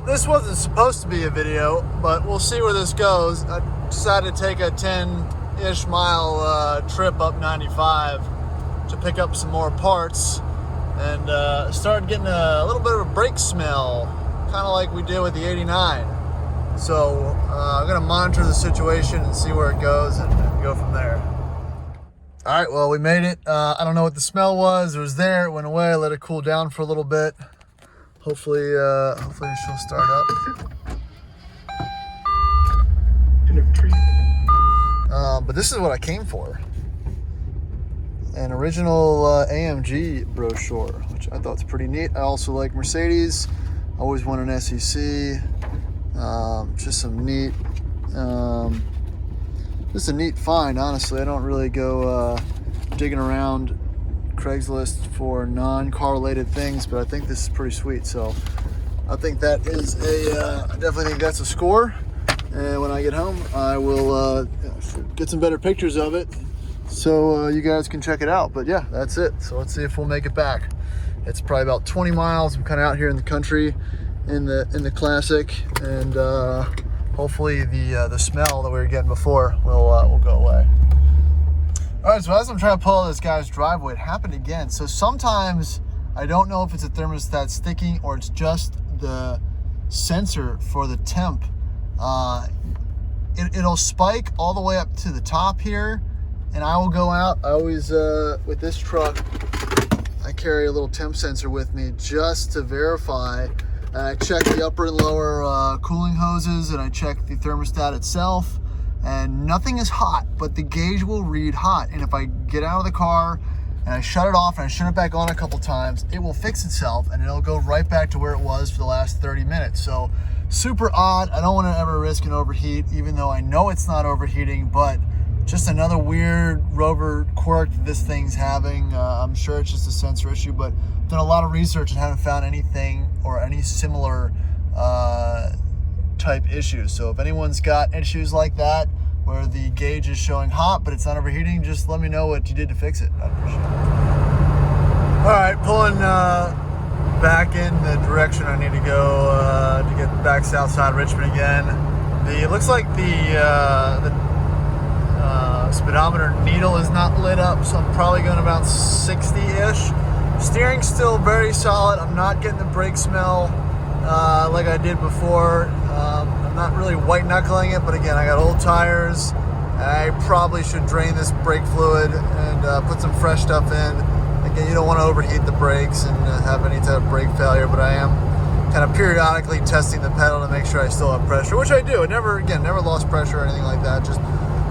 this wasn't supposed to be a video, but we'll see where this goes. I decided to take a 10-ish mile trip up 95 to pick up some more parts, and started getting a little bit of a brake smell, kind of like we did with the 89. So I'm gonna monitor the situation and see where it goes and go from there. All right, well, we made it. I don't know what the smell was. It was there, it went away. I let it cool down for a little bit. Hopefully she'll start up. But this is what I came for. An original AMG brochure, which I thought was pretty neat. I also like Mercedes. I always wanted an SEC. Just some neat, just a neat find, honestly. I don't really go digging around Craigslist for non-car related things, but I think this is pretty sweet. So I think that is I definitely think that's a score. And when I get home, I will get some better pictures of it so you guys can check it out. But yeah, that's it. So let's see if we'll make it back. It's probably about 20 miles. I'm kind of out here in the country in the Classic, and hopefully the smell that we were getting before will go away. All right, so as I'm trying to pull out this guy's driveway, it happened again. So sometimes I don't know if it's a thermostat sticking or it's just the sensor for the temp. It'll spike all the way up to the top here, and I will go out. I always, with this truck, I carry a little temp sensor with me just to verify. And I check the upper and lower cooling hoses, and I check the thermostat itself, and nothing is hot, but the gauge will read hot. And if I get out of the car and I shut it off and I shut it back on a couple times, it will fix itself and it'll go right back to where it was for the last 30 minutes. So super odd. I don't want to ever risk an overheat, even though I know it's not overheating, but just another weird Rover quirk that this thing's having. I'm sure it's just a sensor issue, but I've done a lot of research and haven't found anything or any similar type issues. So if anyone's got issues like that, where the gauge is showing hot but it's not overheating, just let me know what you did to fix it. I'd appreciate it. All right, pulling back in the direction I need to go to get back south side Richmond again. It looks like the speedometer needle is not lit up, so I'm probably going about 60-ish. Steering's still very solid. I'm not getting the brake smell like I did before. I'm not really white knuckling it, but again, I got old tires. I probably should drain this brake fluid and put some fresh stuff in. Again, you don't want to overheat the brakes and have any type of brake failure, but I am kind of periodically testing the pedal to make sure I still have pressure, which I do. I never lost pressure or anything like that. Just,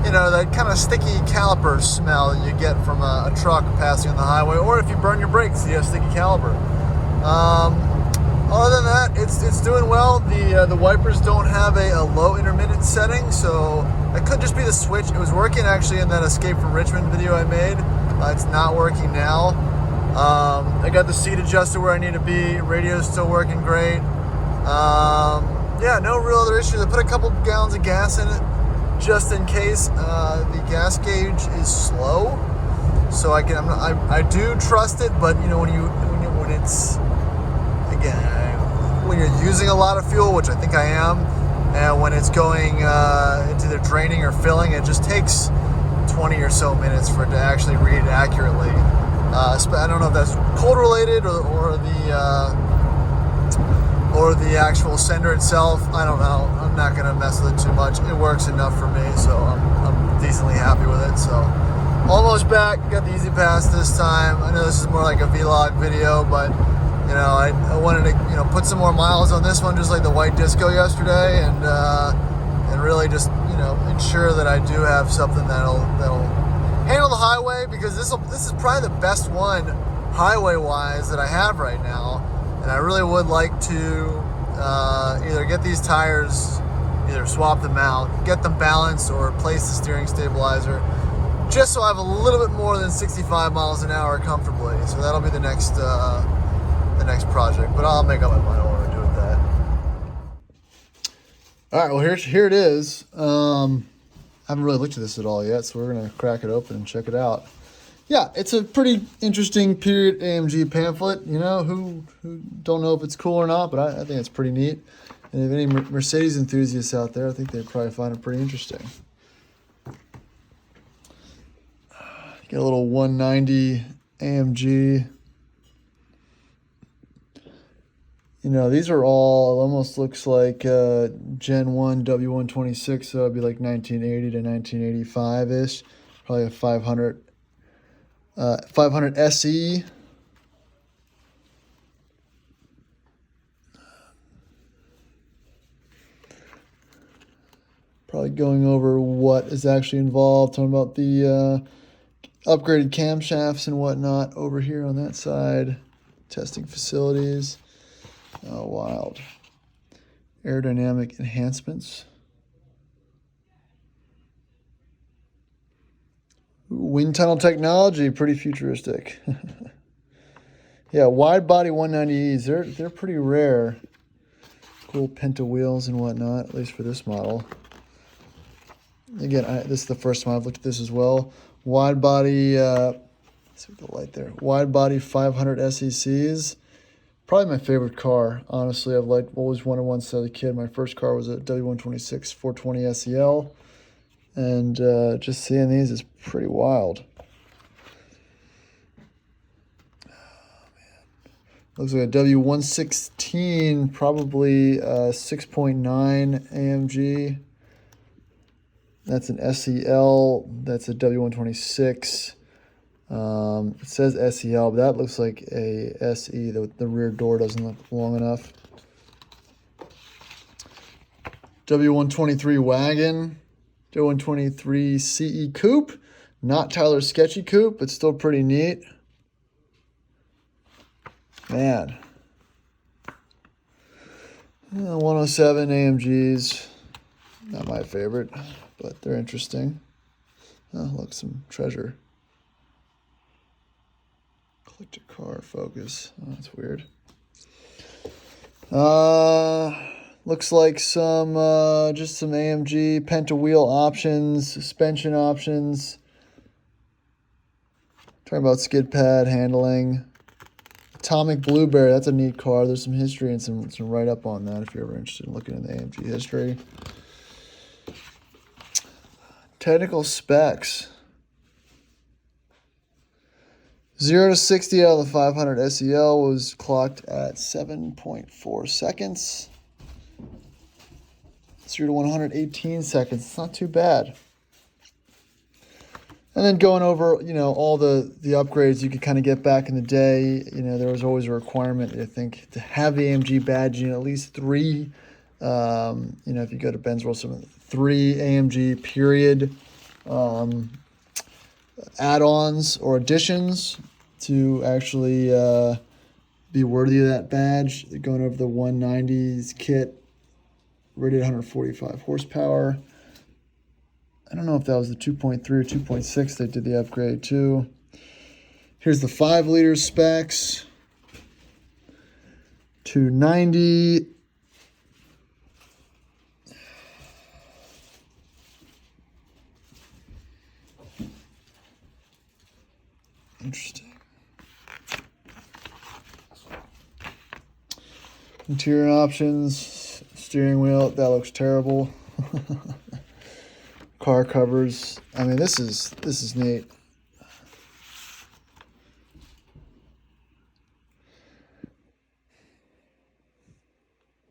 you know, that kind of sticky caliper smell that you get from a truck passing on the highway, or if you burn your brakes, you have sticky caliper. Other than that, it's doing well. The wipers don't have a low intermittent setting, so it could just be the switch. It was working actually in that Escape from Richmond video I made. It's not working now. I got the seat adjusted where I need to be. Radio's still working great. Yeah, no real other issues. I put a couple gallons of gas in it just in case. The gas gauge is slow, so I do trust it. But you know, when it's, again, when you're using a lot of fuel, which I think I am, and when it's going into the draining or filling, it just takes 20 or so minutes for it to actually read accurately. I don't know if that's cold related or the actual sender itself. I don't know. I'm not gonna mess with it too much. It works enough for me, so I'm decently happy with it. So almost back. Got the easy pass this time. I know this is more like a vlog video, but you know, I wanted to put some more miles on this one, just like the white disco yesterday, and really just ensure that I do have something that'll handle the highway, because this is probably the best one highway wise that I have right now, and I really would like to either get these tires, either swap them out, get them balanced, or replace the steering stabilizer, just so I have a little bit more than 65 miles an hour comfortably. So that'll be the next project, but I'll make up my mind what to do with that. All right, well here it is. I haven't really looked at this at all yet, so we're gonna crack it open and check it out. Yeah, it's a pretty interesting period AMG pamphlet. You know, who don't know if it's cool or not, but I think it's pretty neat. And if any Mercedes enthusiasts out there, I think they'd probably find it pretty interesting. Get a little 190 AMG. You know, these are all, it almost looks like Gen 1 W126, so it'd be like 1980 to 1985-ish. Probably a 500 SE. Probably going over what is actually involved, talking about the upgraded camshafts and whatnot over here on that side. Testing facilities. Oh, wild. Aerodynamic enhancements. Wind tunnel technology, pretty futuristic. Yeah, wide body 190Es, they're pretty rare. Cool penta wheels and whatnot, at least for this model. Again, this is the first time I've looked at this as well. Wide body, let's see the light there. Wide body 500 SECs. Probably my favorite car, honestly. I've always wanted one since I was a kid. My first car was a W126 420 SEL. And just seeing these is pretty wild. Oh, man. Looks like a W116, probably 6.9 AMG. That's an SEL. That's a W126. It says SEL, but that looks like a SE. The rear door doesn't look long enough. W123 wagon. W123 CE coupe. Not Tyler's sketchy coupe, but still pretty neat. Man. 107 AMGs. Not my favorite, but they're interesting. Oh, look, some treasure. Collector car focus. Oh, that's weird. Looks like some just some AMG penta wheel options, suspension options. Talking about skid pad handling. Atomic Blueberry, that's a neat car. There's some history and some write up on that if you're ever interested in looking at the AMG history. Technical specs. 0 to 60 out of the 500 SEL was clocked at 7.4 seconds. 0 to 118 seconds. It's not too bad. And then going over, you know, all the upgrades you could kind of get back in the day. You know, there was always a requirement, I think, to have the AMG badge in at least 3. You know, if you go to Ben's World, 3 AMG period add-ons or additions to actually be worthy of that badge. Going over the 190s kit, rated 145 horsepower. I don't know if that was the 2.3 or 2.6 that did the upgrade too. Here's the 5-liter specs. 290. Interesting. Interior options, steering wheel, that looks terrible. Car covers. I mean, this is neat.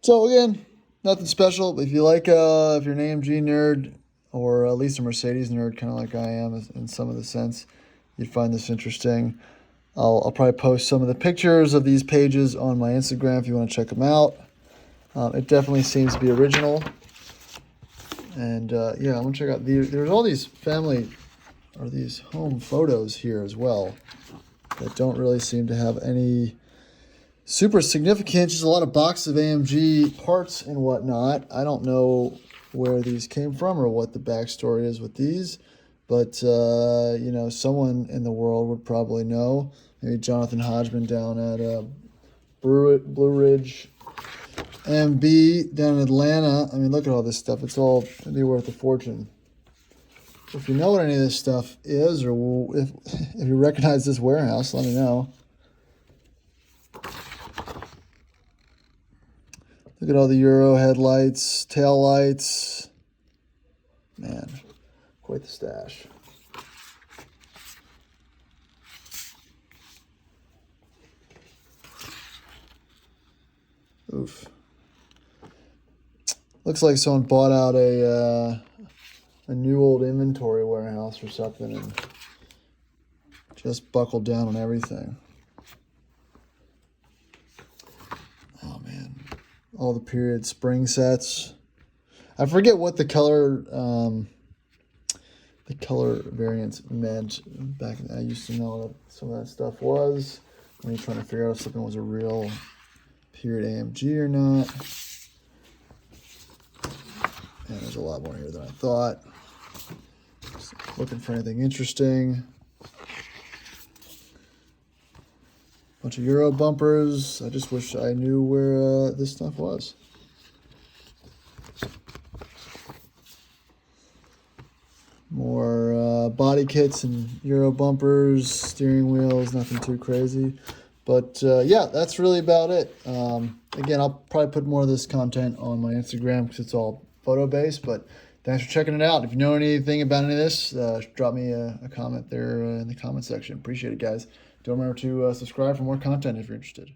So again, nothing special. If you like, if you're an AMG nerd or at least a Mercedes nerd, kind of like I am in some of the sense, you'd find this interesting. I'll probably post some of the pictures of these pages on my Instagram if you want to check them out. It definitely seems to be original. And yeah, I'm going to check out there's all these family or these home photos here as well that don't really seem to have any super significance. Just a lot of boxes of AMG parts and whatnot. I don't know where these came from or what the backstory is with these. But, you know, someone in the world would probably know. Maybe Jonathan Hodgman down at Blue Ridge MB down in Atlanta. I mean, look at all this stuff. It'd be worth a fortune. If you know what any of this stuff is, or if you recognize this warehouse, let me know. Look at all the Euro headlights, tail lights. Man, quite the stash. Oof. Looks like someone bought out a new old inventory warehouse or something and just buckled down on everything. Oh man, all the period spring sets. I forget what the color variants meant back. I used to know what some of that stuff was when you're trying to figure out if something was a real period AMG or not. And there's a lot more here than I thought. Just looking for anything interesting. Bunch of Euro bumpers. I just wish I knew where this stuff was. More body kits and Euro bumpers, steering wheels, nothing too crazy. But yeah, that's really about it. Again, I'll probably put more of this content on my Instagram because it's all photo-based. But thanks for checking it out. If you know anything about any of this, drop me a comment there in the comment section. Appreciate it, guys. Don't remember to subscribe for more content if you're interested.